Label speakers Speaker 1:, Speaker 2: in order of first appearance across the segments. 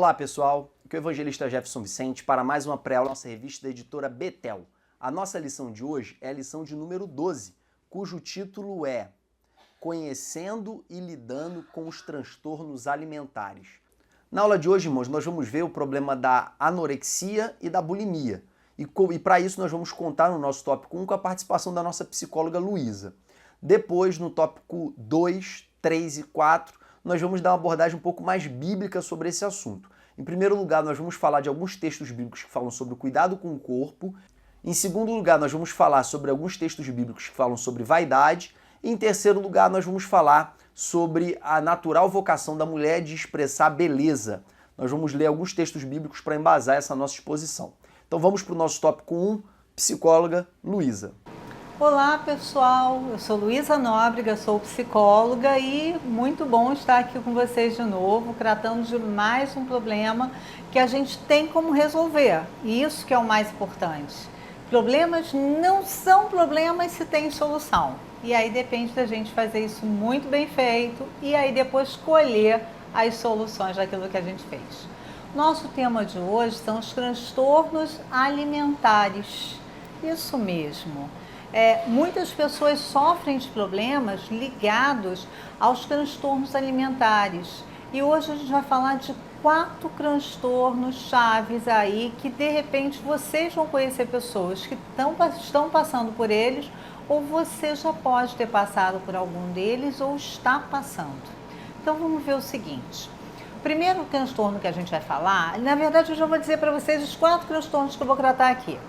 Speaker 1: Olá pessoal, aqui é o evangelista Jefferson Vicente para mais uma pré-aula da nossa revista da editora Betel. A nossa lição de hoje é a lição de número 12, cujo título é Conhecendo e lidando com os transtornos alimentares. Na aula de hoje, irmãos, nós vamos ver o problema da anorexia e da bulimia. E para isso nós vamos contar no nosso tópico 1 com a participação da nossa psicóloga Luísa. Depois, no tópico 2, 3 e 4, nós vamos dar uma abordagem um pouco mais bíblica sobre esse assunto. Em primeiro lugar, nós vamos falar de alguns textos bíblicos que falam sobre o cuidado com o corpo. Em segundo lugar, nós vamos falar sobre alguns textos bíblicos que falam sobre vaidade. E em terceiro lugar, nós vamos falar sobre a natural vocação da mulher de expressar beleza. Nós vamos ler alguns textos bíblicos para embasar essa nossa exposição. Então vamos para o nosso tópico 1, psicóloga Luísa.
Speaker 2: Olá pessoal, eu sou Luísa Nóbrega, sou psicóloga e muito bom estar aqui com vocês de novo, tratando de mais um problema que a gente tem como resolver, e isso que é o mais importante. Problemas não são problemas se tem solução, e aí depende da gente fazer isso muito bem feito e aí depois colher as soluções daquilo que a gente fez. Nosso tema de hoje são os transtornos alimentares, isso mesmo. Muitas pessoas sofrem de problemas ligados aos transtornos alimentares. E hoje a gente vai falar de 4 transtornos chaves aí que de repente vocês vão conhecer pessoas que estão passando por eles, ou você já pode ter passado por algum deles ou está passando. Então vamos ver o seguinte. O primeiro transtorno que a gente vai falar, na verdade eu já vou dizer para vocês os 4 transtornos que eu vou tratar aqui.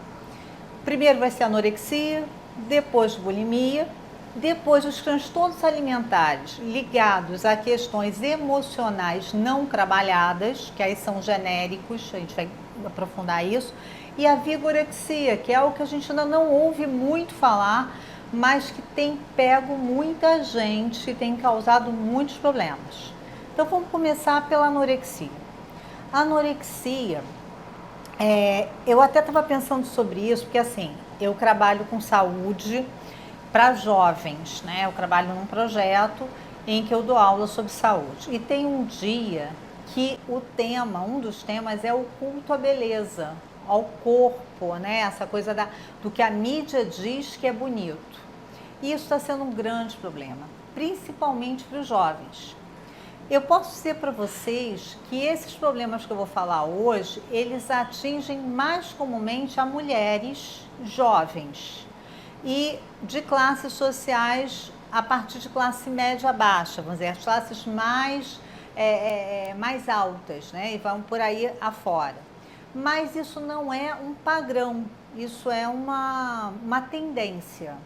Speaker 2: Primeiro vai ser anorexia, depois bulimia, depois os transtornos alimentares ligados a questões emocionais não trabalhadas, que aí são genéricos, a gente vai aprofundar isso, e a vigorexia, que é o que a gente ainda não ouve muito falar, mas que tem pego muita gente e tem causado muitos problemas. Então vamos começar pela anorexia. A anorexia, eu até estava pensando sobre isso, porque assim, eu trabalho com saúde para jovens, né? Eu trabalho num projeto em que eu dou aula sobre saúde. E tem um dia que um dos temas é o culto à beleza, ao corpo, né? Essa coisa do que a mídia diz que é bonito. E isso está sendo um grande problema, principalmente para os jovens. Eu posso dizer para vocês que esses problemas que eu vou falar hoje, eles atingem mais comumente a mulheres jovens e de classes sociais a partir de classe média baixa, vamos dizer, as classes mais altas, né? E vão por aí afora. Mas isso não é um padrão, isso é uma tendência.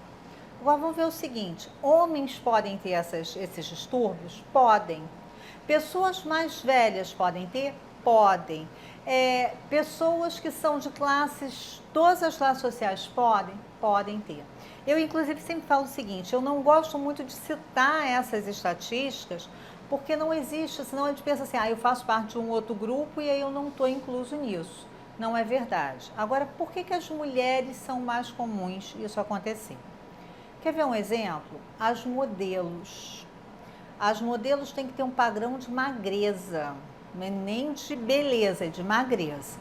Speaker 2: Agora vamos ver o seguinte, homens podem ter esses distúrbios? Podem. Pessoas mais velhas podem ter? Podem. Pessoas que são de todas as classes sociais podem ter. Eu, inclusive, sempre falo o seguinte, eu não gosto muito de citar essas estatísticas, porque não existe, senão a gente pensa assim, eu faço parte de um outro grupo e aí eu não estou incluso nisso. Não é verdade. Agora, por que as mulheres são mais comuns isso acontecer? Quer ver um exemplo? As modelos. As modelos têm que ter um padrão de magreza, nem de beleza, é de magreza.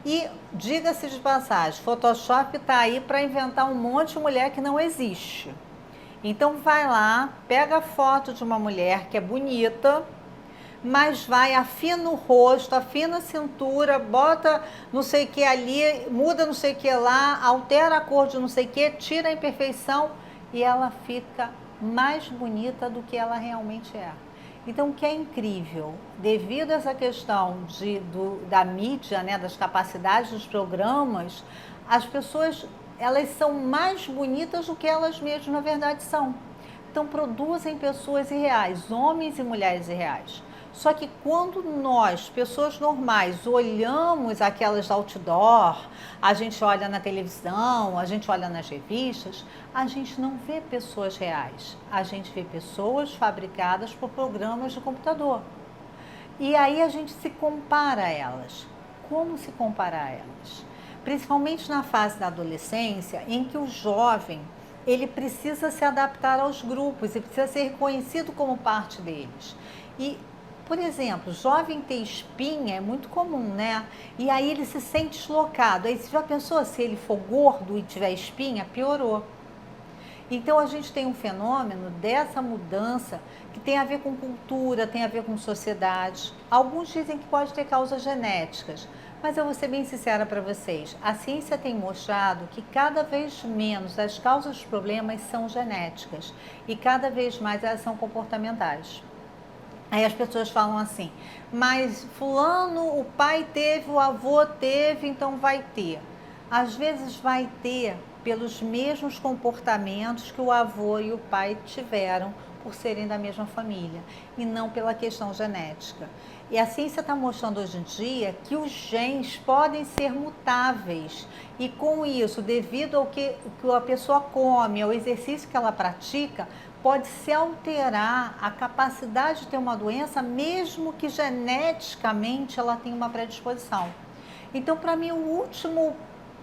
Speaker 2: E, diga-se de passagem, Photoshop está aí para inventar um monte de mulher que não existe. Então vai lá, pega a foto de uma mulher que é bonita, mas afina o rosto, afina a cintura, bota não sei o que ali, muda não sei o que lá, altera a cor de não sei o que, tira a imperfeição e ela fica mais bonita do que ela realmente é. Então, o que é incrível, devido a essa questão da mídia, né, das capacidades dos programas, as pessoas, elas são mais bonitas do que elas mesmas, na verdade, são. Então, produzem pessoas irreais, homens e mulheres irreais. Só que quando nós, pessoas normais, olhamos aquelas outdoor, a gente olha na televisão, a gente olha nas revistas, a gente não vê pessoas reais. A gente vê pessoas fabricadas por programas de computador. E aí a gente se compara a elas. Como se comparar a elas? Principalmente na fase da adolescência, em que o jovem, ele precisa se adaptar aos grupos e precisa ser reconhecido como parte deles. E Por exemplo, jovem ter espinha é muito comum, né? E aí ele se sente deslocado. Aí você já pensou, se ele for gordo e tiver espinha, piorou. Então a gente tem um fenômeno dessa mudança que tem a ver com cultura, tem a ver com sociedade. Alguns dizem que pode ter causas genéticas, mas eu vou ser bem sincera para vocês. A ciência tem mostrado que cada vez menos as causas dos problemas são genéticas e cada vez mais elas são comportamentais. Aí as pessoas falam assim, mas fulano, o pai teve, o avô teve, então vai ter. Às vezes vai ter pelos mesmos comportamentos que o avô e o pai tiveram por serem da mesma família e não pela questão genética. E a ciência está mostrando hoje em dia que os genes podem ser mutáveis e com isso, devido ao que a pessoa come, ao exercício que ela pratica, pode se alterar a capacidade de ter uma doença, mesmo que geneticamente ela tenha uma predisposição. Então, para mim, o último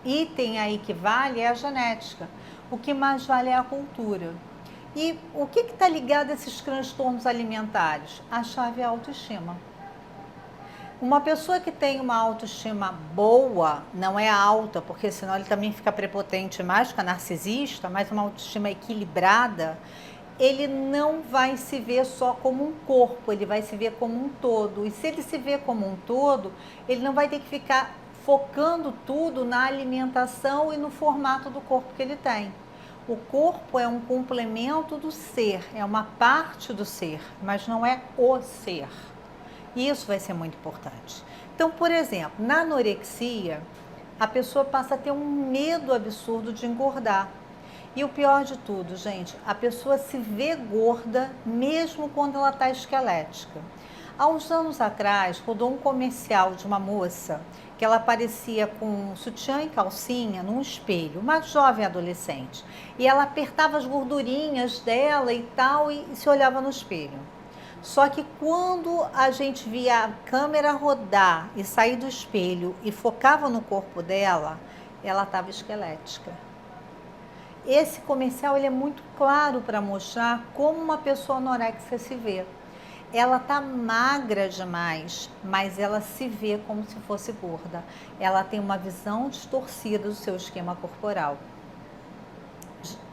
Speaker 2: item aí que vale é a genética. O que mais vale é a cultura. E o que está ligado a esses transtornos alimentares? A chave é a autoestima. Uma pessoa que tem uma autoestima boa, não é alta, porque senão ele também fica prepotente mais, fica narcisista, mas uma autoestima equilibrada, ele não vai se ver só como um corpo, ele vai se ver como um todo. E se ele se vê como um todo, ele não vai ter que ficar focando tudo na alimentação e no formato do corpo que ele tem. O corpo é um complemento do ser, é uma parte do ser, mas não é o ser. E isso vai ser muito importante. Então, por exemplo, na anorexia, a pessoa passa a ter um medo absurdo de engordar. E o pior de tudo, gente, a pessoa se vê gorda mesmo quando ela está esquelética. Há uns anos atrás, rodou um comercial de uma moça que ela aparecia com sutiã e calcinha num espelho, uma jovem adolescente. E ela apertava as gordurinhas dela e tal e se olhava no espelho. Só que quando a gente via a câmera rodar e sair do espelho e focava no corpo dela, ela estava esquelética. Esse comercial ele é muito claro para mostrar como uma pessoa anoréxica se vê. Ela tá magra demais, mas ela se vê como se fosse gorda. Ela tem uma visão distorcida do seu esquema corporal.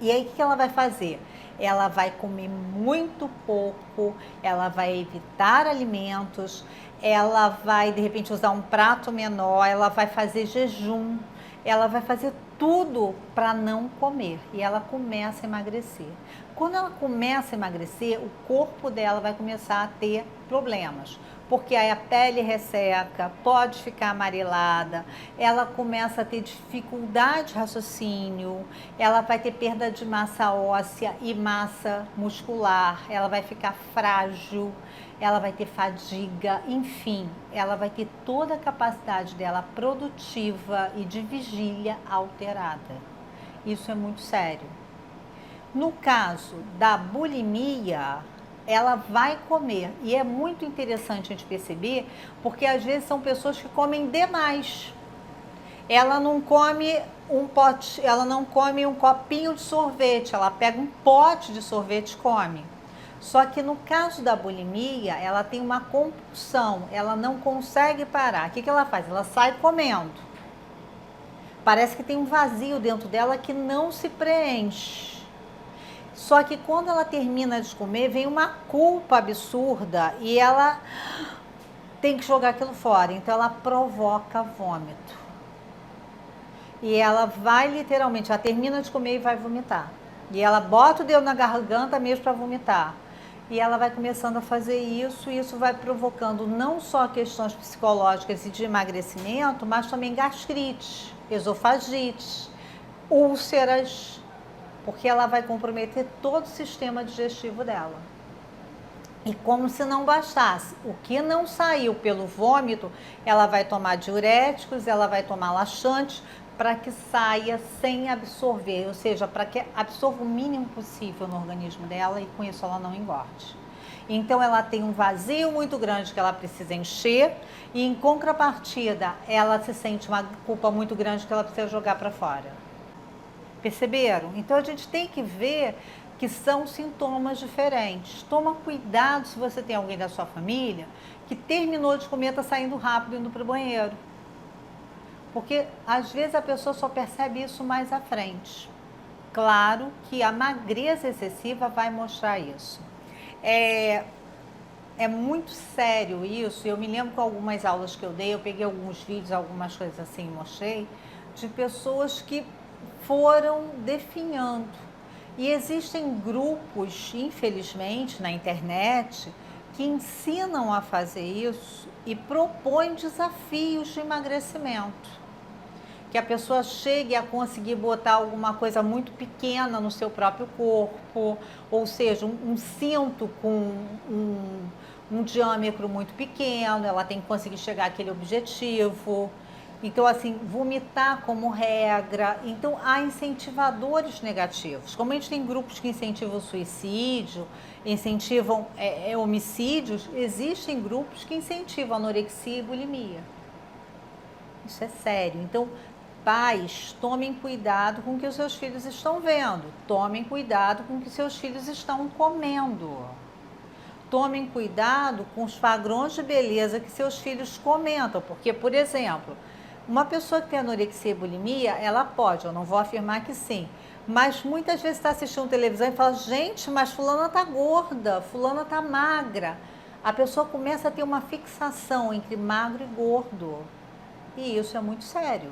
Speaker 2: E aí o que ela vai fazer? Ela vai comer muito pouco, ela vai evitar alimentos, ela vai de repente usar um prato menor, ela vai fazer jejum, ela vai fazer tudo para não comer e ela começa a emagrecer. Quando ela começa a emagrecer, o corpo dela vai começar a ter problemas, porque aí a pele resseca, pode ficar amarelada, ela começa a ter dificuldade de raciocínio, ela vai ter perda de massa óssea e massa muscular, ela vai ficar frágil, ela vai ter fadiga, enfim, ela vai ter toda a capacidade dela produtiva e de vigília alterada. Isso é muito sério. No caso da bulimia, ela vai comer e é muito interessante a gente perceber, porque às vezes são pessoas que comem demais. Ela não come um copinho de sorvete, ela pega um pote de sorvete e come. Só que no caso da bulimia, ela tem uma compulsão, ela não consegue parar. O que ela faz? Ela sai comendo. Parece que tem um vazio dentro dela que não se preenche. Só que quando ela termina de comer, vem uma culpa absurda e ela tem que jogar aquilo fora. Então ela provoca vômito. E ela vai literalmente, ela termina de comer e vai vomitar. E ela bota o dedo na garganta mesmo para vomitar. E ela vai começando a fazer isso, e isso vai provocando não só questões psicológicas e de emagrecimento, mas também gastrite, esofagite, úlceras, porque ela vai comprometer todo o sistema digestivo dela. E como se não bastasse, o que não saiu pelo vômito, ela vai tomar diuréticos, ela vai tomar laxantes, para que saia sem absorver, ou seja, para que absorva o mínimo possível no organismo dela e com isso ela não engorde. Então ela tem um vazio muito grande que ela precisa encher e em contrapartida ela se sente uma culpa muito grande que ela precisa jogar para fora. Perceberam? Então a gente tem que ver que são sintomas diferentes. Toma cuidado se você tem alguém da sua família que terminou de comer, está saindo rápido, indo para o banheiro. Porque às vezes a pessoa só percebe isso mais à frente. Claro que a magreza excessiva vai mostrar isso. É muito sério isso. Eu me lembro com algumas aulas que eu dei, eu peguei alguns vídeos, algumas coisas assim, mostrei, de pessoas que foram definhando. E existem grupos, infelizmente, na internet, que ensinam a fazer isso e propõem desafios de emagrecimento. Que a pessoa chegue a conseguir botar alguma coisa muito pequena no seu próprio corpo, ou seja, um cinto com um diâmetro muito pequeno, ela tem que conseguir chegar àquele objetivo. Então, assim, vomitar como regra. Então, há incentivadores negativos. Como a gente tem grupos que incentivam o suicídio, incentivam homicídios, existem grupos que incentivam anorexia e bulimia. Isso é sério. Então, pais, tomem cuidado com o que os seus filhos estão vendo. Tomem cuidado com o que seus filhos estão comendo. Tomem cuidado com os padrões de beleza que seus filhos comentam. Porque, por exemplo, uma pessoa que tem anorexia e bulimia, ela pode, eu não vou afirmar que sim, mas muitas vezes está assistindo televisão e fala, gente, mas fulana está gorda, fulana está magra. A pessoa começa a ter uma fixação entre magro e gordo. E isso é muito sério.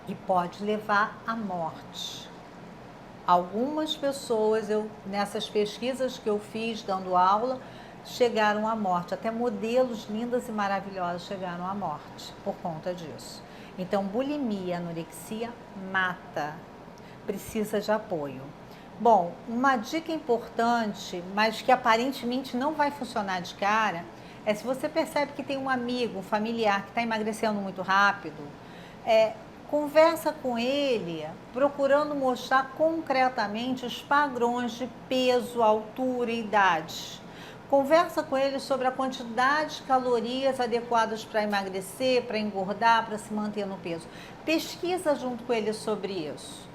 Speaker 2: E pode levar à morte. Algumas pessoas, nessas pesquisas que eu fiz dando aula, chegaram à morte. Até modelos lindas e maravilhosas chegaram à morte por conta disso. Então, bulimia, anorexia mata. Precisa de apoio. Bom, uma dica importante, mas que aparentemente não vai funcionar de cara, é se você percebe que tem um amigo, um familiar que está emagrecendo muito rápido, conversa com ele, procurando mostrar concretamente os padrões de peso, altura e idade. Conversa com ele sobre a quantidade de calorias adequadas para emagrecer, para engordar, para se manter no peso. Pesquisa junto com ele sobre isso.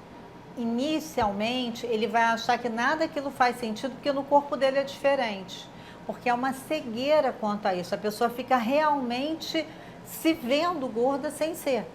Speaker 2: Inicialmente, ele vai achar que nada daquilo faz sentido, porque no corpo dele é diferente. Porque é uma cegueira quanto a isso. A pessoa fica realmente se vendo gorda sem ser.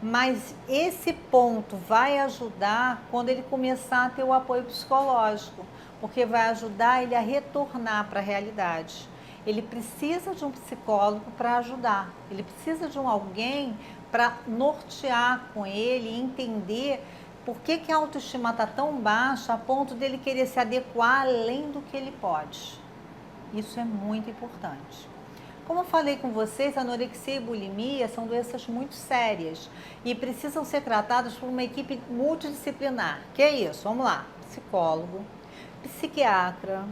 Speaker 2: Mas esse ponto vai ajudar quando ele começar a ter o apoio psicológico, porque vai ajudar ele a retornar para a realidade. Ele precisa de um psicólogo para ajudar, ele precisa de alguém para nortear com ele e entender por que a autoestima está tão baixa a ponto dele querer se adequar além do que ele pode. Isso é muito importante. Como eu falei com vocês, anorexia e bulimia são doenças muito sérias e precisam ser tratadas por uma equipe multidisciplinar. Que é isso? Vamos lá. Psicólogo, psiquiatra,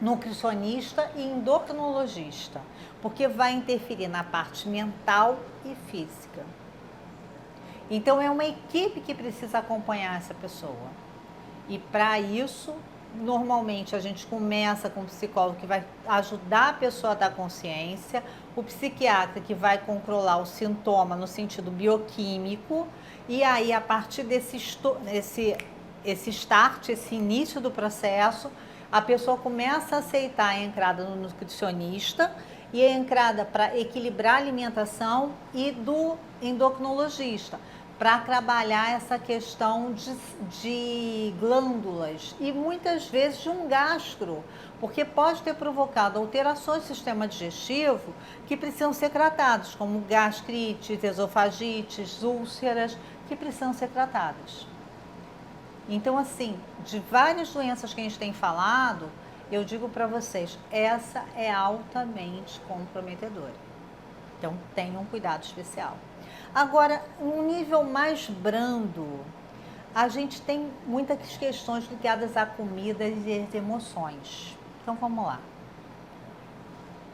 Speaker 2: nutricionista e endocrinologista, porque vai interferir na parte mental e física. Então, é uma equipe que precisa acompanhar essa pessoa. E para isso, normalmente a gente começa com o psicólogo que vai ajudar a pessoa a dar consciência, o psiquiatra que vai controlar o sintoma no sentido bioquímico, e aí a partir desse start, esse início do processo, a pessoa começa a aceitar a entrada no nutricionista e a entrada para equilibrar a alimentação e do endocrinologista, para trabalhar essa questão de glândulas e muitas vezes de um gastro, porque pode ter provocado alterações do sistema digestivo que precisam ser tratadas, como gastrites, esofagites, úlceras, que precisam ser tratadas. Então, assim, de várias doenças que a gente tem falado, eu digo para vocês, essa é altamente comprometedora. Então, tenham um cuidado especial. Agora, um nível mais brando, a gente tem muitas questões ligadas à comida e às emoções. Então, vamos lá.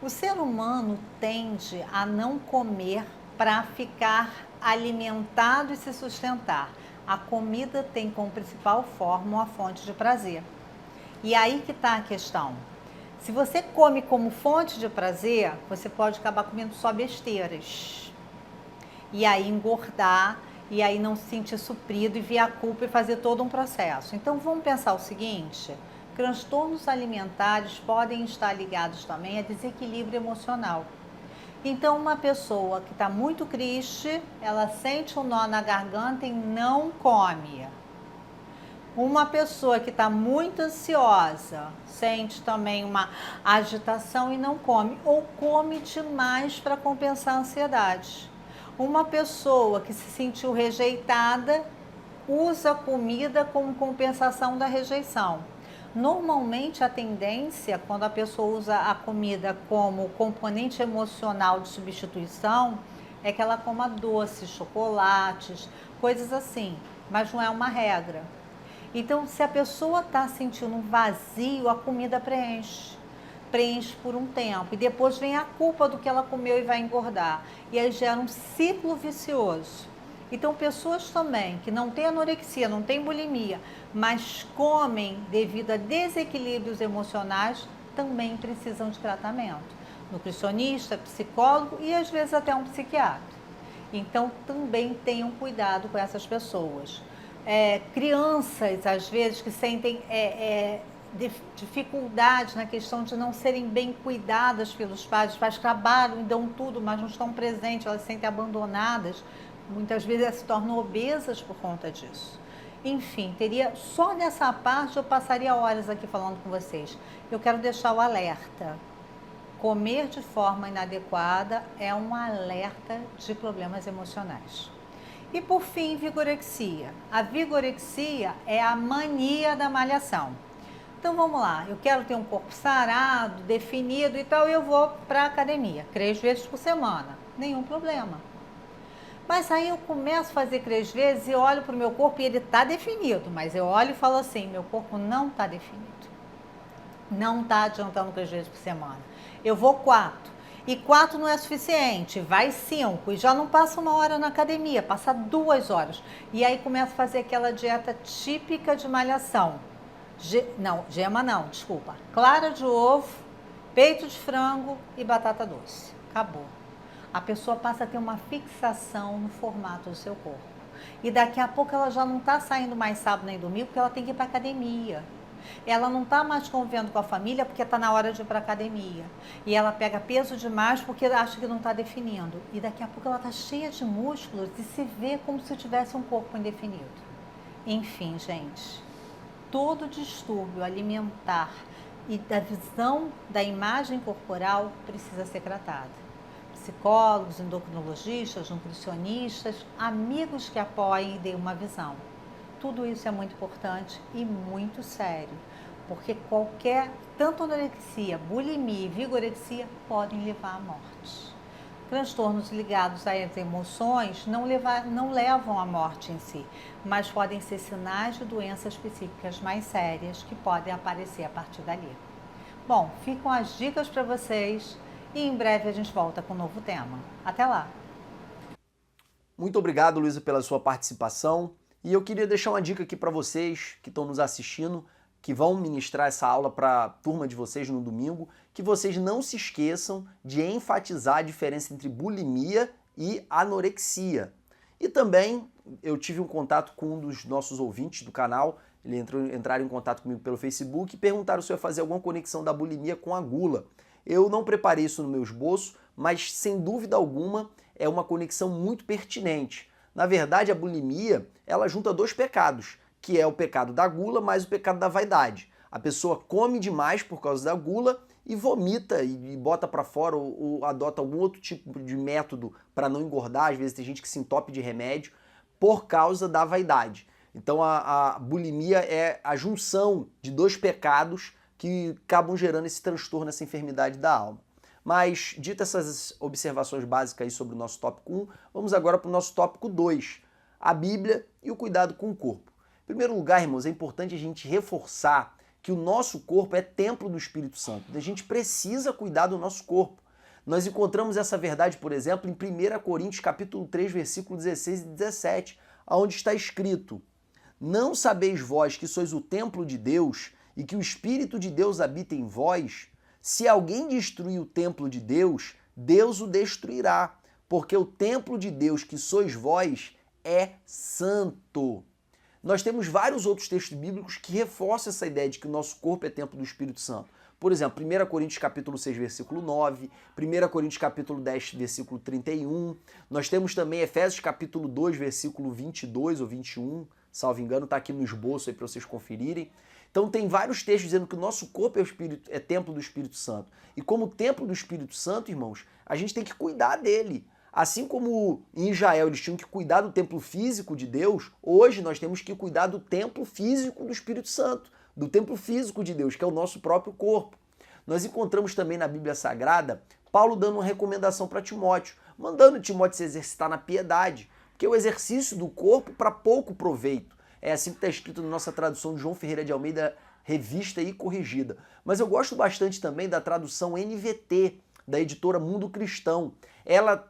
Speaker 2: O ser humano tende a não comer para ficar alimentado e se sustentar. A comida tem como principal forma uma fonte de prazer. E aí que está a questão. Se você come como fonte de prazer, você pode acabar comendo só besteiras. E aí engordar e aí não se sentir suprido e ver a culpa e fazer todo um processo. Então vamos pensar o seguinte: transtornos alimentares podem estar ligados também a desequilíbrio emocional. Então uma pessoa que está muito triste, ela sente um nó na garganta e não come. Uma pessoa que está muito ansiosa, sente também uma agitação e não come, ou come demais para compensar a ansiedade. Uma pessoa que se sentiu rejeitada, usa a comida como compensação da rejeição. Normalmente a tendência, quando a pessoa usa a comida como componente emocional de substituição, é que ela coma doces, chocolates, coisas assim, mas não é uma regra. Então, se a pessoa está sentindo um vazio, a comida preenche por um tempo. E depois vem a culpa do que ela comeu e vai engordar. E aí gera um ciclo vicioso. Então, pessoas também que não têm anorexia, não têm bulimia, mas comem devido a desequilíbrios emocionais, também precisam de tratamento. Nutricionista, psicólogo e às vezes até um psiquiatra. Então, também tenham cuidado com essas pessoas. Crianças, às vezes, que sentem dificuldade na questão de não serem bem cuidadas pelos pais. Os pais trabalham e dão tudo, mas não estão presentes, elas se sentem abandonadas. Muitas vezes elas se tornam obesas por conta disso. Enfim, só nessa parte eu passaria horas aqui falando com vocês. Eu quero deixar o alerta. Comer de forma inadequada é um alerta de problemas emocionais. E por fim, vigorexia. A vigorexia é a mania da malhação. Então vamos lá, eu quero ter um corpo sarado, definido e tal, eu vou para a academia 3 vezes por semana, nenhum problema. Mas aí eu começo a fazer 3 vezes e olho para o meu corpo e ele está definido, mas eu olho e falo assim, meu corpo não está definido. Não está adiantando 3 vezes por semana. Eu vou 4. E 4 não é suficiente, vai 5 e já não passa 1 hora na academia, passa 2 horas. E aí começa a fazer aquela dieta típica de malhação. Clara de ovo, peito de frango e batata doce. Acabou. A pessoa passa a ter uma fixação no formato do seu corpo. E daqui a pouco ela já não está saindo mais sábado nem domingo porque ela tem que ir para a academia. Ela não está mais convivendo com a família porque está na hora de ir para a academia. E ela pega peso demais porque acha que não está definindo. E daqui a pouco ela está cheia de músculos e se vê como se tivesse um corpo indefinido. Enfim, gente, todo distúrbio alimentar e da visão da imagem corporal precisa ser tratado. Psicólogos, endocrinologistas, nutricionistas, amigos que apoiem e deem uma visão. Tudo isso é muito importante e muito sério, porque tanto anorexia, bulimia e vigorexia podem levar à morte. Transtornos ligados às emoções não levam à morte em si, mas podem ser sinais de doenças psíquicas mais sérias que podem aparecer a partir dali. Bom, ficam as dicas para vocês e em breve a gente volta com um novo tema. Até lá!
Speaker 1: Muito obrigado, Luísa, pela sua participação. E eu queria deixar uma dica aqui para vocês que estão nos assistindo, que vão ministrar essa aula para a turma de vocês no domingo, que vocês não se esqueçam de enfatizar a diferença entre bulimia e anorexia. E também eu tive um contato com um dos nossos ouvintes do canal, entraram em contato comigo pelo Facebook e perguntaram se eu ia fazer alguma conexão da bulimia com a gula. Eu não preparei isso no meu esboço, mas sem dúvida alguma é uma conexão muito pertinente. Na verdade, a bulimia, ela junta 2 pecados, que é o pecado da gula mais o pecado da vaidade. A pessoa come demais por causa da gula e vomita e bota para fora ou adota algum outro tipo de método para não engordar. Às vezes tem gente que se entope de remédio por causa da vaidade. Então a bulimia é a junção de 2 pecados que acabam gerando esse transtorno, essa enfermidade da alma. Mas, dito essas observações básicas aí sobre o nosso tópico 1, vamos agora para o nosso tópico 2, a Bíblia e o cuidado com o corpo. Em primeiro lugar, irmãos, é importante a gente reforçar que o nosso corpo é templo do Espírito Santo. A gente precisa cuidar do nosso corpo. Nós encontramos essa verdade, por exemplo, em 1 Coríntios capítulo 3, versículo 16 e 17, onde está escrito: Não sabeis vós que sois o templo de Deus e que o Espírito de Deus habita em vós? Se alguém destruir o templo de Deus, Deus o destruirá, porque o templo de Deus que sois vós é santo. Nós temos vários outros textos bíblicos que reforçam essa ideia de que o nosso corpo é templo do Espírito Santo. Por exemplo, 1 Coríntios capítulo 6, versículo 9, 1 Coríntios capítulo 10, versículo 31. Nós temos também Efésios capítulo 2, versículo 22 ou 21, salvo engano, está aqui no esboço aí para vocês conferirem. Então tem vários textos dizendo que o nosso corpo é templo do Espírito Santo. E como templo do Espírito Santo, irmãos, a gente tem que cuidar dele. Assim como em Israel eles tinham que cuidar do templo físico de Deus, hoje nós temos que cuidar do templo físico do Espírito Santo, do templo físico de Deus, que é o nosso próprio corpo. Nós encontramos também na Bíblia Sagrada Paulo dando uma recomendação para Timóteo, mandando Timóteo se exercitar na piedade, porque o exercício do corpo para pouco proveito. É assim que está escrito na nossa tradução de João Ferreira de Almeida, revista e corrigida. Mas eu gosto bastante também da tradução NVT, da editora Mundo Cristão. Ela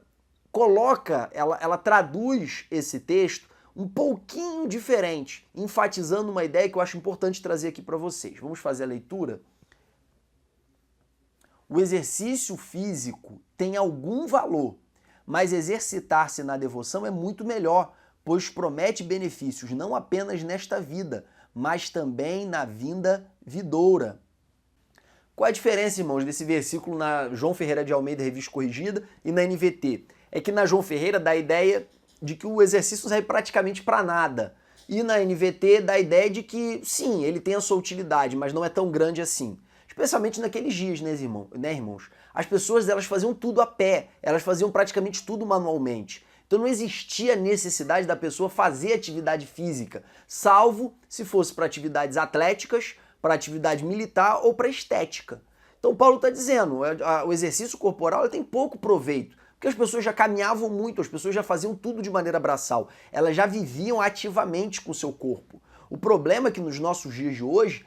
Speaker 1: traduz esse texto um pouquinho diferente, enfatizando uma ideia que eu acho importante trazer aqui para vocês. Vamos fazer a leitura? O exercício físico tem algum valor, mas exercitar-se na devoção é muito melhor, pois promete benefícios não apenas nesta vida, mas também na vinda vindoura. Qual a diferença, irmãos, desse versículo na João Ferreira de Almeida, revista corrigida, e na NVT? É que na João Ferreira dá a ideia de que o exercício não serve praticamente para nada. E na NVT dá a ideia de que, sim, ele tem a sua utilidade, mas não é tão grande assim. Especialmente naqueles dias, né, irmãos? As pessoas elas faziam tudo a pé, elas faziam praticamente tudo manualmente. Então não existia necessidade da pessoa fazer atividade física, salvo se fosse para atividades atléticas, para atividade militar ou para estética. Então Paulo está dizendo, o exercício corporal tem pouco proveito, porque as pessoas já caminhavam muito, as pessoas já faziam tudo de maneira braçal, elas já viviam ativamente com o seu corpo. O problema é que nos nossos dias de hoje,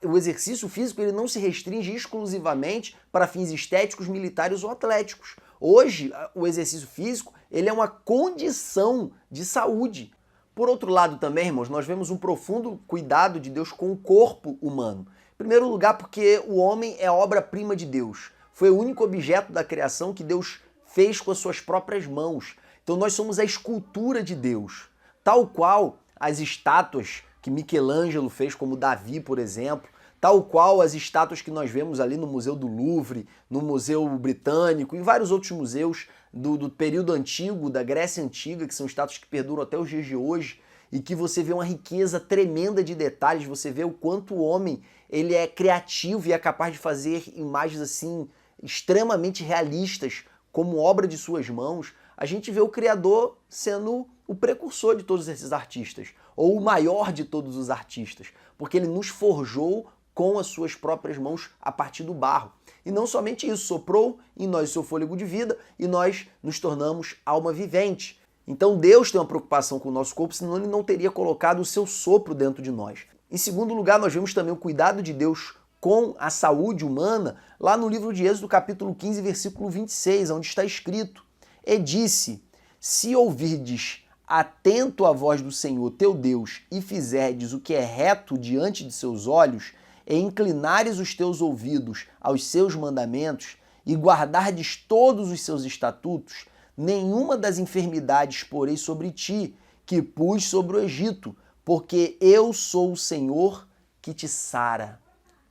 Speaker 1: o exercício físico ele não se restringe exclusivamente para fins estéticos, militares ou atléticos. Hoje, o exercício físico ele é uma condição de saúde. Por outro lado também, irmãos, nós vemos um profundo cuidado de Deus com o corpo humano. Em primeiro lugar, porque o homem é obra-prima de Deus. Foi o único objeto da criação que Deus fez com as suas próprias mãos. Então nós somos a escultura de Deus. Tal qual as estátuas que Michelangelo fez, como Davi, por exemplo, tal qual as estátuas que nós vemos ali no Museu do Louvre, no Museu Britânico, em vários outros museus do período antigo, da Grécia Antiga, que são estátuas que perduram até os dias de hoje, e que você vê uma riqueza tremenda de detalhes, você vê o quanto o homem ele é criativo e é capaz de fazer imagens assim extremamente realistas, como obra de suas mãos. A gente vê o Criador sendo o precursor de todos esses artistas, ou o maior de todos os artistas, porque ele nos forjou com as suas próprias mãos a partir do barro. E não somente isso, soprou em nós o seu fôlego de vida e nós nos tornamos alma vivente. Então Deus tem uma preocupação com o nosso corpo, senão ele não teria colocado o seu sopro dentro de nós. Em segundo lugar, nós vemos também o cuidado de Deus com a saúde humana, lá no livro de Êxodo, capítulo 15, versículo 26, onde está escrito: E disse, se ouvirdes atento à voz do Senhor teu Deus e fizerdes o que é reto diante de seus olhos, e inclinares os teus ouvidos aos seus mandamentos e guardardes todos os seus estatutos, nenhuma das enfermidades porei sobre ti, que pus sobre o Egito, porque eu sou o Senhor que te sara.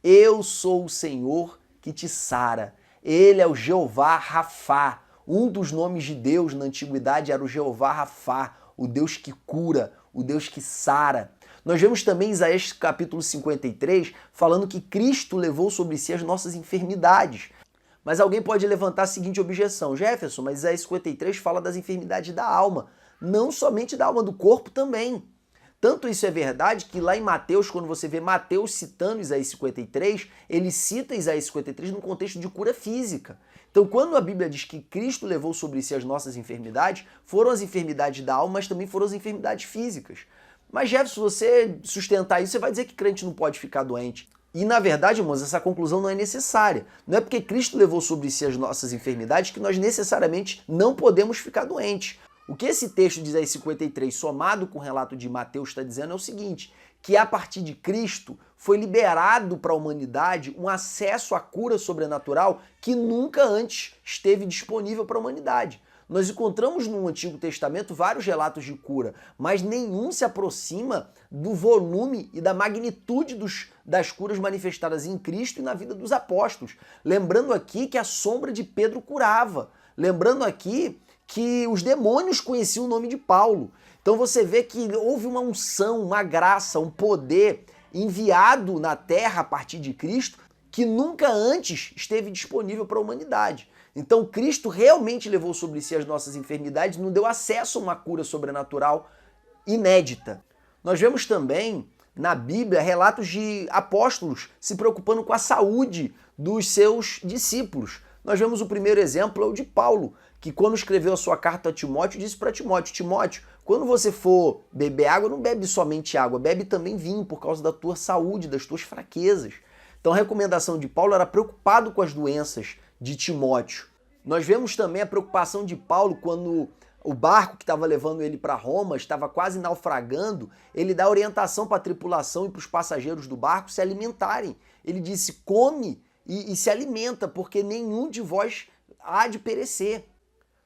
Speaker 1: Eu sou o Senhor que te sara. Ele é o Jeová Rafá. Um dos nomes de Deus na antiguidade era o Jeová Rafá, o Deus que cura, o Deus que sara. Nós vemos também em Isaías capítulo 53 falando que Cristo levou sobre si as nossas enfermidades. Mas alguém pode levantar a seguinte objeção: Jefferson, mas Isaías 53 fala das enfermidades da alma, não somente da alma, do corpo também. Tanto isso é verdade que lá em Mateus, quando você vê Mateus citando Isaías 53, ele cita Isaías 53 no contexto de cura física. Então, quando a Bíblia diz que Cristo levou sobre si as nossas enfermidades, foram as enfermidades da alma, mas também foram as enfermidades físicas. Mas, Jefferson, se você sustentar isso, você vai dizer que crente não pode ficar doente. E, na verdade, irmãos, essa conclusão não é necessária. Não é porque Cristo levou sobre si as nossas enfermidades que nós necessariamente não podemos ficar doentes. O que esse texto de Isaías 53, somado com o relato de Mateus, está dizendo é o seguinte, que a partir de Cristo foi liberado para a humanidade um acesso à cura sobrenatural que nunca antes esteve disponível para a humanidade. Nós encontramos no Antigo Testamento vários relatos de cura, mas nenhum se aproxima do volume e da magnitude das curas manifestadas em Cristo e na vida dos apóstolos. Lembrando aqui que a sombra de Pedro curava. Lembrando aqui que os demônios conheciam o nome de Paulo. Então você vê que houve uma unção, uma graça, um poder enviado na terra a partir de Cristo que nunca antes esteve disponível para a humanidade. Então Cristo realmente levou sobre si as nossas enfermidades, nos deu acesso a uma cura sobrenatural inédita. Nós vemos também na Bíblia relatos de apóstolos se preocupando com a saúde dos seus discípulos. Nós vemos o primeiro exemplo, é o de Paulo, que quando escreveu a sua carta a Timóteo, disse para Timóteo, Timóteo, quando você for beber água, não bebe somente água, bebe também vinho por causa da tua saúde, das tuas fraquezas. Então a recomendação de Paulo era preocupado com as doenças de Timóteo. Nós vemos também a preocupação de Paulo quando o barco que estava levando ele para Roma estava quase naufragando, ele dá orientação para a tripulação e para os passageiros do barco se alimentarem. Ele disse, come e se alimenta, porque nenhum de vós há de perecer.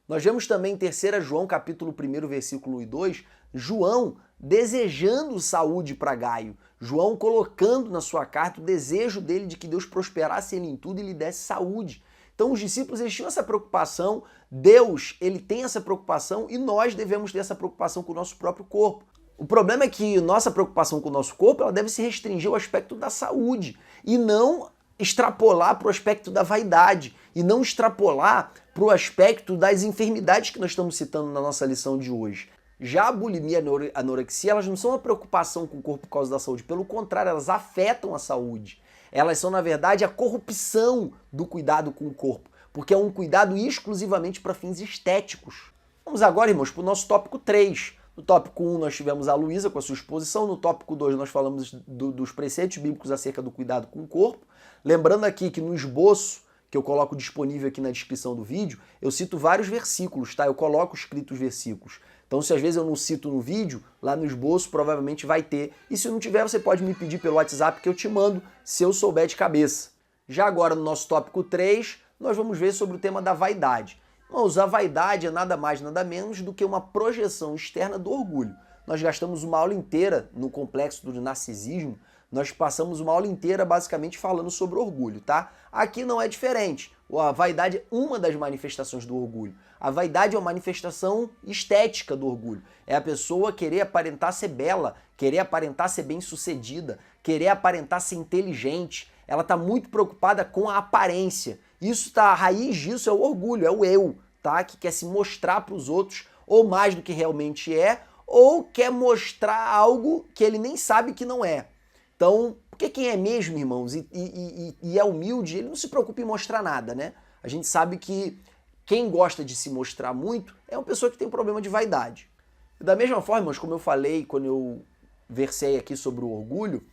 Speaker 1: Nós vemos também em 3 João, capítulo 1, versículo 2, João desejando saúde para Gaio. João colocando na sua carta o desejo dele de que Deus prosperasse ele em tudo e lhe desse saúde. Então os discípulos eles tinham essa preocupação, Deus ele tem essa preocupação e nós devemos ter essa preocupação com o nosso próprio corpo. O problema é que nossa preocupação com o nosso corpo ela deve se restringir ao aspecto da saúde e não extrapolar para o aspecto da vaidade e não extrapolar para o aspecto das enfermidades que nós estamos citando na nossa lição de hoje. Já a bulimia e a anorexia, elas não são uma preocupação com o corpo por causa da saúde, pelo contrário, elas afetam a saúde. Elas são, na verdade, a corrupção do cuidado com o corpo, porque é um cuidado exclusivamente para fins estéticos. Vamos agora, irmãos, para o nosso tópico 3. No tópico 1 nós tivemos a Luísa com a sua exposição, no tópico 2 nós falamos dos preceitos bíblicos acerca do cuidado com o corpo. Lembrando aqui que no esboço, que eu coloco disponível aqui na descrição do vídeo, eu cito vários versículos, tá? Eu coloco escritos versículos. Então se às vezes eu não cito no vídeo, lá no esboço provavelmente vai ter. E se não tiver, você pode me pedir pelo WhatsApp que eu te mando, se eu souber de cabeça. Já agora no nosso tópico 3, nós vamos ver sobre o tema da vaidade. Irmãos, a vaidade é nada mais, nada menos do que uma projeção externa do orgulho. Nós gastamos uma aula inteira no complexo do narcisismo, nós passamos uma aula inteira basicamente falando sobre orgulho, tá? Aqui não é diferente. A vaidade é uma das manifestações do orgulho. A vaidade é uma manifestação estética do orgulho. É a pessoa querer aparentar ser bela, querer aparentar ser bem-sucedida, querer aparentar ser inteligente. Ela está muito preocupada com a aparência. A raiz disso é o orgulho, é o eu, tá? Que quer se mostrar para os outros ou mais do que realmente é, ou quer mostrar algo que ele nem sabe que não é. Então, porque quem é mesmo, irmãos, e é humilde, ele não se preocupa em mostrar nada, né? A gente sabe que quem gosta de se mostrar muito é uma pessoa que tem um problema de vaidade. Da mesma forma, irmãos, como eu falei quando eu versei aqui sobre o orgulho,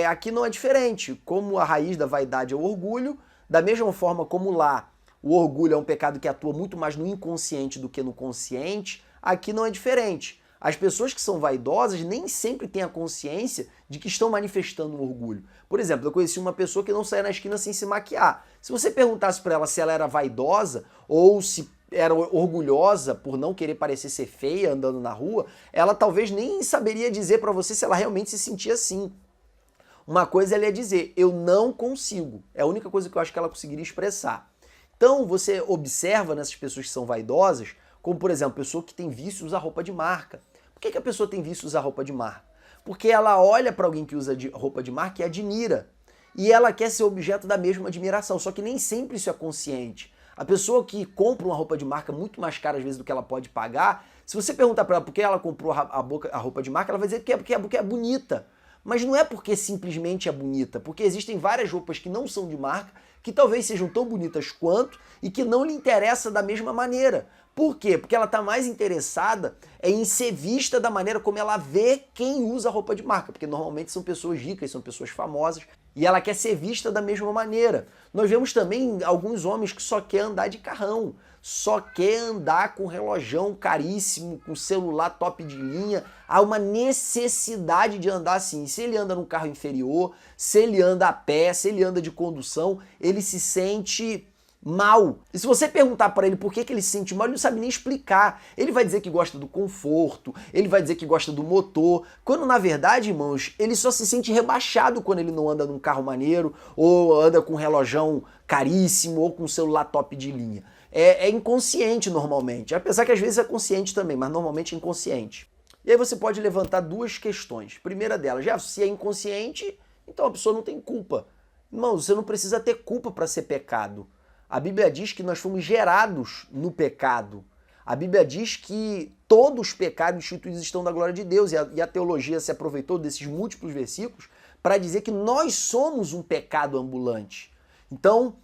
Speaker 1: aqui não é diferente. Como a raiz da vaidade é o orgulho, da mesma forma como lá o orgulho é um pecado que atua muito mais no inconsciente do que no consciente, aqui não é diferente. As pessoas que são vaidosas nem sempre têm a consciência de que estão manifestando um orgulho. Por exemplo, eu conheci uma pessoa que não saía na esquina sem se maquiar. Se você perguntasse para ela se ela era vaidosa ou se era orgulhosa por não querer parecer ser feia andando na rua, ela talvez nem saberia dizer para você se ela realmente se sentia assim. Uma coisa ela ia dizer, eu não consigo. É a única coisa que eu acho que ela conseguiria expressar. Então você observa nessas pessoas que são vaidosas, como por exemplo, pessoa que tem vício e usa roupa de marca. Por que a pessoa tem vício usar roupa de marca? Porque ela olha para alguém que usa roupa de marca e admira. E ela quer ser objeto da mesma admiração, só que nem sempre isso é consciente. A pessoa que compra uma roupa de marca muito mais cara às vezes do que ela pode pagar, se você perguntar para ela por que ela comprou a roupa de marca, ela vai dizer que é porque é bonita. Mas não é porque simplesmente é bonita, porque existem várias roupas que não são de marca, que talvez sejam tão bonitas quanto e que não lhe interessa da mesma maneira. Por quê? Porque ela está mais interessada em ser vista da maneira como ela vê quem usa roupa de marca, porque normalmente são pessoas ricas, são pessoas famosas, e ela quer ser vista da mesma maneira. Nós vemos também alguns homens que só querem andar de carrão, só quer andar com relojão caríssimo, com celular top de linha. Há uma necessidade de andar assim. Se ele anda num carro inferior, se ele anda a pé, se ele anda de condução, ele se sente mal. E se você perguntar para ele por que ele se sente mal, ele não sabe nem explicar. Ele vai dizer que gosta do conforto, ele vai dizer que gosta do motor, quando na verdade, irmãos, ele só se sente rebaixado quando ele não anda num carro maneiro, ou anda com um relojão caríssimo, ou com um celular top de linha. É inconsciente normalmente, apesar que às vezes é consciente também, mas normalmente é inconsciente. E aí você pode levantar duas questões. Primeira delas, já se é inconsciente, então a pessoa não tem culpa. Irmão, você não precisa ter culpa para ser pecado. A Bíblia diz que nós fomos gerados no pecado. A Bíblia diz que todos os pecados instituídos estão da glória de Deus. E a teologia se aproveitou desses múltiplos versículos para dizer que nós somos um pecado ambulante. Então,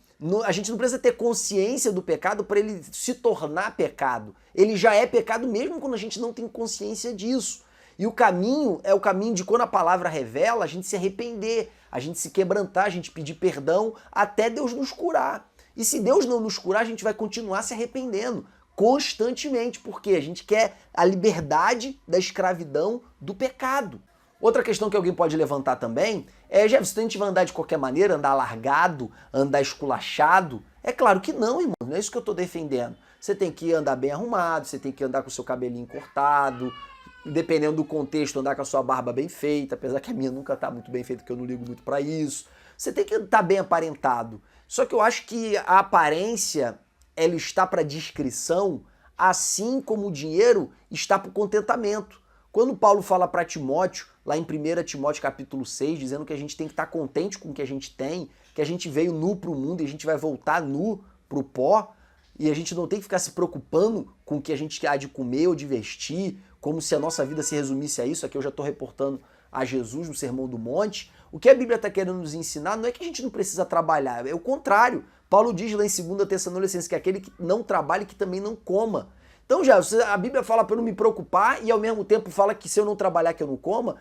Speaker 1: a gente não precisa ter consciência do pecado para ele se tornar pecado. Ele já é pecado mesmo quando a gente não tem consciência disso. E o caminho é o caminho de quando a palavra revela, a gente se arrepender, a gente se quebrantar, a gente pedir perdão até Deus nos curar. E se Deus não nos curar, a gente vai continuar se arrependendo constantemente, porque a gente quer a liberdade da escravidão do pecado. Outra questão que alguém pode levantar também é, Jefferson, a gente vai andar de qualquer maneira, andar largado, andar esculachado? É claro que não, irmão, não é isso que eu estou defendendo. Você tem que andar bem arrumado, você tem que andar com o seu cabelinho cortado, dependendo do contexto, andar com a sua barba bem feita, apesar que a minha nunca está muito bem feita, porque eu não ligo muito para isso. Você tem que estar bem aparentado. Só que eu acho que a aparência, ela está para discrição, assim como o dinheiro está para o contentamento. Quando Paulo fala para Timóteo, lá em 1 Timóteo capítulo 6, dizendo que a gente tem que estar contente com o que a gente tem, que a gente veio nu para o mundo e a gente vai voltar nu para o pó, e a gente não tem que ficar se preocupando com o que a gente há de comer ou de vestir, como se a nossa vida se resumisse a isso. Aqui eu já estou reportando a Jesus no Sermão do Monte. O que a Bíblia está querendo nos ensinar não é que a gente não precisa trabalhar, é o contrário. Paulo diz lá em 2 Tessalonicenses que aquele que não trabalha, que também não coma. Então já, a Bíblia fala para eu não me preocupar e ao mesmo tempo fala que se eu não trabalhar que eu não coma.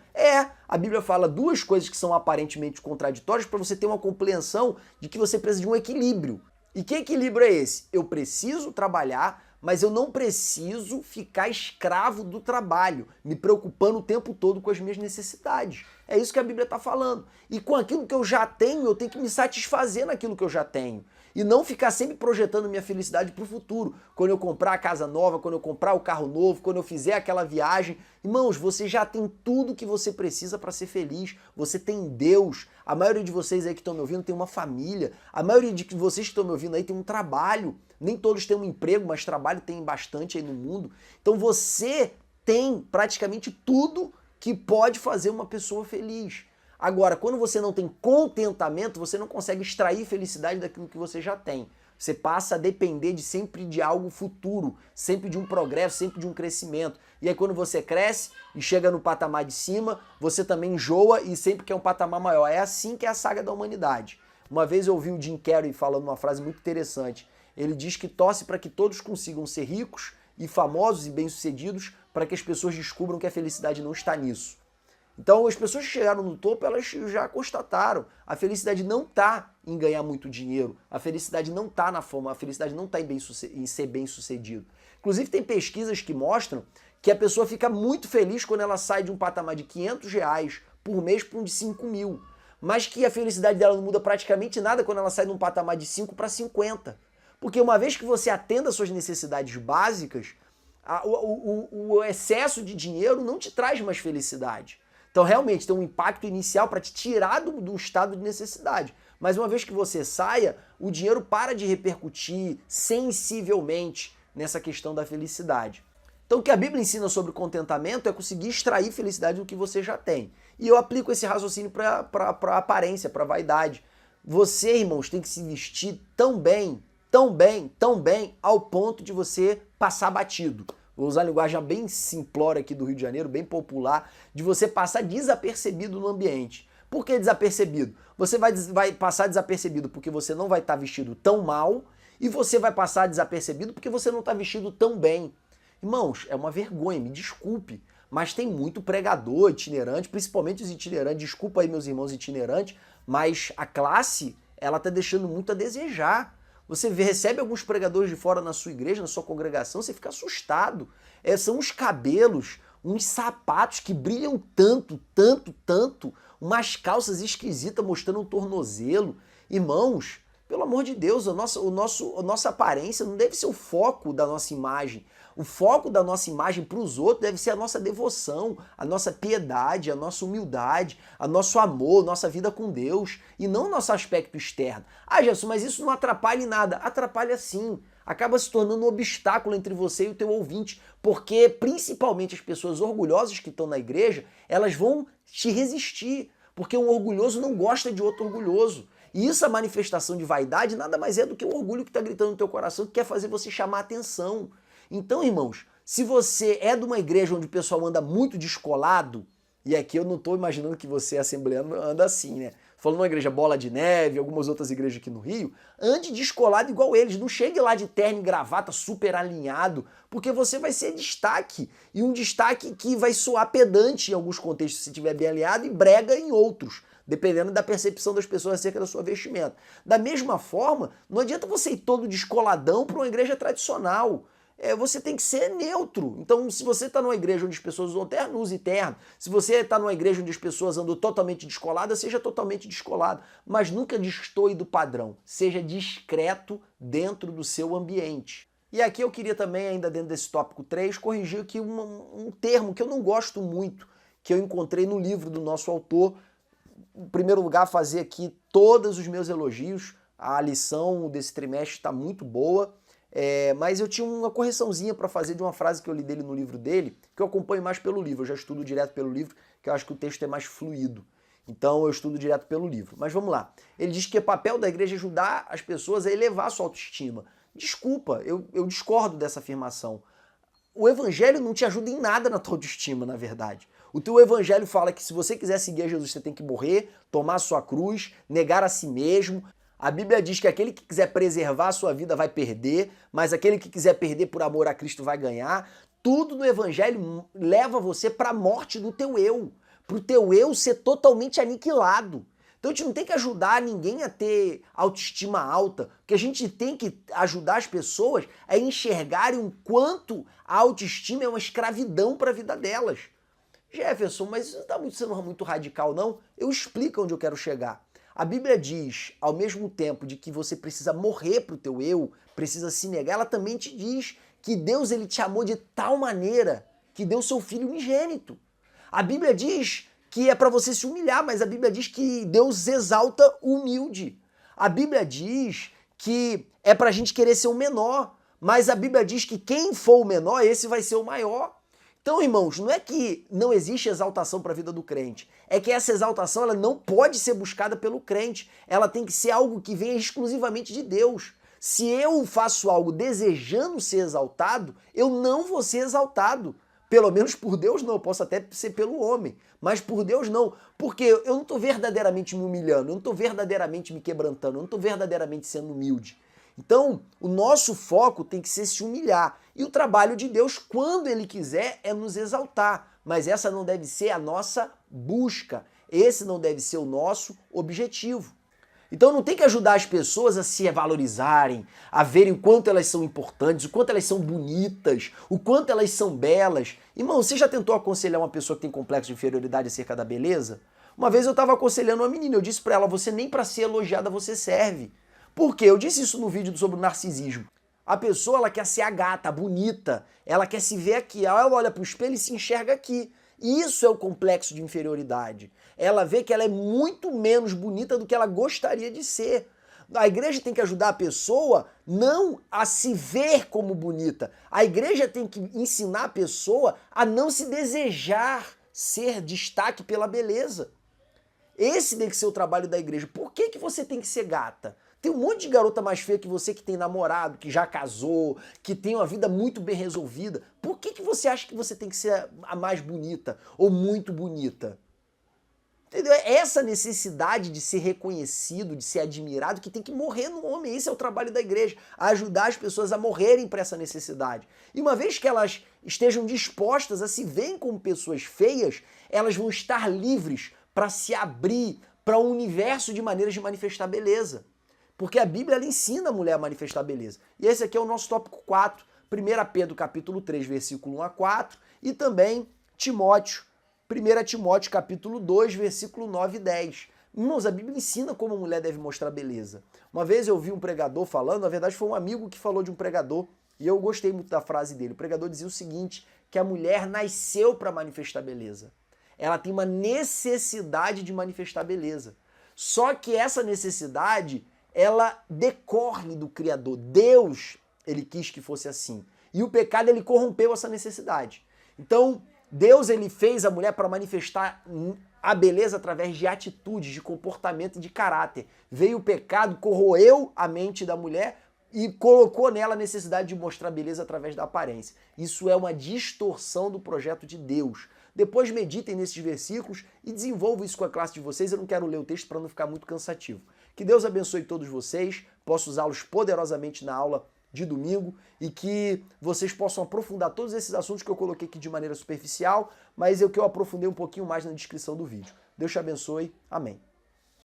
Speaker 1: A Bíblia fala duas coisas que são aparentemente contraditórias para você ter uma compreensão de que você precisa de um equilíbrio. E que equilíbrio é esse? Eu preciso trabalhar, mas eu não preciso ficar escravo do trabalho, me preocupando o tempo todo com as minhas necessidades. É isso que a Bíblia está falando. E com aquilo que eu já tenho, eu tenho que me satisfazer naquilo que eu já tenho. E não ficar sempre projetando minha felicidade para o futuro. Quando eu comprar a casa nova, quando eu comprar o carro novo, quando eu fizer aquela viagem. Irmãos, você já tem tudo que você precisa para ser feliz. Você tem Deus. A maioria de vocês aí que estão me ouvindo tem uma família. A maioria de vocês que estão me ouvindo aí tem um trabalho. Nem todos têm um emprego, mas trabalho tem bastante aí no mundo. Então você tem praticamente tudo que pode fazer uma pessoa feliz. Agora, quando você não tem contentamento, você não consegue extrair felicidade daquilo que você já tem. Você passa a depender sempre de algo futuro, sempre de um progresso, sempre de um crescimento. E aí quando você cresce e chega no patamar de cima, você também enjoa e sempre quer um patamar maior. É assim que é a saga da humanidade. Uma vez eu ouvi o Jim Carrey falando uma frase muito interessante. Ele diz que torce para que todos consigam ser ricos e famosos e bem-sucedidos para que as pessoas descubram que a felicidade não está nisso. Então, as pessoas que chegaram no topo, elas já constataram. A felicidade não está em ganhar muito dinheiro. A felicidade não está na fama. A felicidade não está em ser bem-sucedido. Inclusive, tem pesquisas que mostram que a pessoa fica muito feliz quando ela sai de um patamar de R$ 500 por mês para um de 5 mil. Mas que a felicidade dela não muda praticamente nada quando ela sai de um patamar de 5 para 50. Porque uma vez que você atenda às suas necessidades básicas, o excesso de dinheiro não te traz mais felicidade. Então, realmente, tem um impacto inicial para te tirar do estado de necessidade. Mas uma vez que você saia, o dinheiro para de repercutir sensivelmente nessa questão da felicidade. Então, o que a Bíblia ensina sobre contentamento é conseguir extrair felicidade do que você já tem. E eu aplico esse raciocínio para a aparência, para a vaidade. Você, irmãos, tem que se vestir tão bem, ao ponto de você passar batido. Vou usar a linguagem bem simplória aqui do Rio de Janeiro, bem popular, de você passar desapercebido no ambiente. Por que desapercebido? Você vai passar desapercebido porque você não vai estar vestido tão mal e você vai passar desapercebido porque você não está vestido tão bem. Irmãos, é uma vergonha, me desculpe, mas tem muito pregador itinerante, principalmente os itinerantes, desculpa aí meus irmãos itinerantes, mas a classe, ela está deixando muito a desejar. Você recebe alguns pregadores de fora na sua igreja, na sua congregação, você fica assustado. São uns cabelos, uns sapatos que brilham tanto, umas calças esquisitas mostrando um tornozelo. Irmãos, Pelo amor de Deus, a nossa aparência não deve ser o foco da nossa imagem. O foco da nossa imagem para os outros deve ser a nossa devoção, a nossa piedade, a nossa humildade, o nosso amor, nossa vida com Deus, e não o nosso aspecto externo. Ah, Jesus, mas isso não atrapalha em nada. Atrapalha sim. Acaba se tornando um obstáculo entre você e o teu ouvinte, porque principalmente as pessoas orgulhosas que estão na igreja, elas vão te resistir, porque um orgulhoso não gosta de outro orgulhoso. E isso, a manifestação de vaidade, nada mais é do que o orgulho que está gritando no teu coração, que quer fazer você chamar atenção. Então, irmãos, se você é de uma igreja onde o pessoal anda muito descolado, e aqui eu não estou imaginando que você, assembleano, anda assim, né? Falando uma igreja Bola de Neve, algumas outras igrejas aqui no Rio, ande descolado igual eles, não chegue lá de terno e gravata super alinhado, porque você vai ser destaque, e um destaque que vai soar pedante em alguns contextos se estiver bem alinhado e brega em outros, dependendo da percepção das pessoas acerca da sua vestimenta. Da mesma forma, não adianta você ir todo descoladão para uma igreja tradicional. Você tem que ser neutro. Então, se você está numa igreja onde as pessoas usam terno, use terno. Se você está numa igreja onde as pessoas andam totalmente descoladas, seja totalmente descolado. Mas nunca destoe do padrão. Seja discreto dentro do seu ambiente. E aqui eu queria também, ainda dentro desse tópico 3, corrigir aqui um termo que eu não gosto muito, que eu encontrei no livro do nosso autor. Em primeiro lugar, fazer aqui todos os meus elogios. A lição desse trimestre está muito boa. Mas eu tinha uma correçãozinha para fazer de uma frase que eu li dele no livro dele, que eu acompanho mais pelo livro, eu já estudo direto pelo livro, que eu acho que o texto é mais fluido. Então eu estudo direto pelo livro. Mas vamos lá. Ele diz que o papel da igreja é ajudar as pessoas a elevar a sua autoestima. Desculpa, eu discordo dessa afirmação. O evangelho não te ajuda em nada na tua autoestima, na verdade. O teu evangelho fala que se você quiser seguir a Jesus, você tem que morrer, tomar a sua cruz, negar a si mesmo. A Bíblia diz que aquele que quiser preservar a sua vida vai perder, mas aquele que quiser perder por amor a Cristo vai ganhar. Tudo no Evangelho leva você para a morte do teu eu, para o teu eu ser totalmente aniquilado. Então a gente não tem que ajudar ninguém a ter autoestima alta, o que a gente tem que ajudar as pessoas a enxergarem o quanto a autoestima é uma escravidão para a vida delas. Jefferson, mas isso não está sendo muito radical, não? Eu explico onde eu quero chegar. A Bíblia diz, ao mesmo tempo de que você precisa morrer para o teu eu, precisa se negar, ela também te diz que Deus ele te amou de tal maneira que deu seu filho unigênito. A Bíblia diz que é para você se humilhar, mas a Bíblia diz que Deus exalta o humilde. A Bíblia diz que é para a gente querer ser o menor, mas a Bíblia diz que quem for o menor, esse vai ser o maior. Então, irmãos, não é que não existe exaltação para a vida do crente, é que essa exaltação ela não pode ser buscada pelo crente, ela tem que ser algo que venha exclusivamente de Deus. Se eu faço algo desejando ser exaltado, eu não vou ser exaltado. Pelo menos por Deus não, eu posso até ser pelo homem, mas por Deus não, porque eu não estou verdadeiramente me humilhando, eu não estou verdadeiramente me quebrantando, eu não estou verdadeiramente sendo humilde. Então, o nosso foco tem que ser se humilhar. E o trabalho de Deus, quando Ele quiser, é nos exaltar. Mas essa não deve ser a nossa busca. Esse não deve ser o nosso objetivo. Então não tem que ajudar as pessoas a se valorizarem, a verem o quanto elas são importantes, o quanto elas são bonitas, o quanto elas são belas. Irmão, você já tentou aconselhar uma pessoa que tem complexo de inferioridade acerca da beleza? Uma vez eu estava aconselhando uma menina, eu disse para ela, você nem para ser elogiada você serve. Por quê? Eu disse isso no vídeo sobre o narcisismo. A pessoa ela quer ser a gata, a bonita, ela quer se ver aqui, ela olha para o espelho e se enxerga aqui. Isso é o complexo de inferioridade. Ela vê que ela é muito menos bonita do que ela gostaria de ser. A igreja tem que ajudar a pessoa não a se ver como bonita. A igreja tem que ensinar a pessoa a não se desejar ser destaque pela beleza. Esse tem que ser o trabalho da igreja. Por que você tem que ser gata? Tem um monte de garota mais feia que você que tem namorado, que já casou, que tem uma vida muito bem resolvida. Por que você acha que você tem que ser a mais bonita ou muito bonita? Entendeu? É essa necessidade de ser reconhecido, de ser admirado, que tem que morrer no homem. Esse é o trabalho da igreja, ajudar as pessoas a morrerem para essa necessidade. E uma vez que elas estejam dispostas a se verem como pessoas feias, elas vão estar livres para se abrir para um universo de maneiras de manifestar beleza. Porque a Bíblia ela ensina a mulher a manifestar beleza. E esse aqui é o nosso tópico 4, 1 Pedro capítulo 3, versículo 1 a 4, e também Timóteo, 1 Timóteo capítulo 2, versículo 9 e 10. Irmãos, a Bíblia ensina como a mulher deve mostrar beleza. Uma vez eu vi um pregador falando, na verdade foi um amigo que falou de um pregador, e eu gostei muito da frase dele. O pregador dizia o seguinte, que a mulher nasceu para manifestar beleza. Ela tem uma necessidade de manifestar beleza. Só que essa necessidade, ela decorre do Criador. Deus, ele quis que fosse assim. E o pecado, ele corrompeu essa necessidade. Então, Deus, ele fez a mulher para manifestar a beleza através de atitudes, de comportamento e de caráter. Veio o pecado, corroeu a mente da mulher e colocou nela a necessidade de mostrar beleza através da aparência. Isso é uma distorção do projeto de Deus. Depois meditem nesses versículos e desenvolvam isso com a classe de vocês. Eu não quero ler o texto para não ficar muito cansativo. Que Deus abençoe todos vocês, possa usá-los poderosamente na aula de domingo e que vocês possam aprofundar todos esses assuntos que eu coloquei aqui de maneira superficial, mas que eu aprofundei um pouquinho mais na descrição do vídeo. Deus te abençoe. Amém.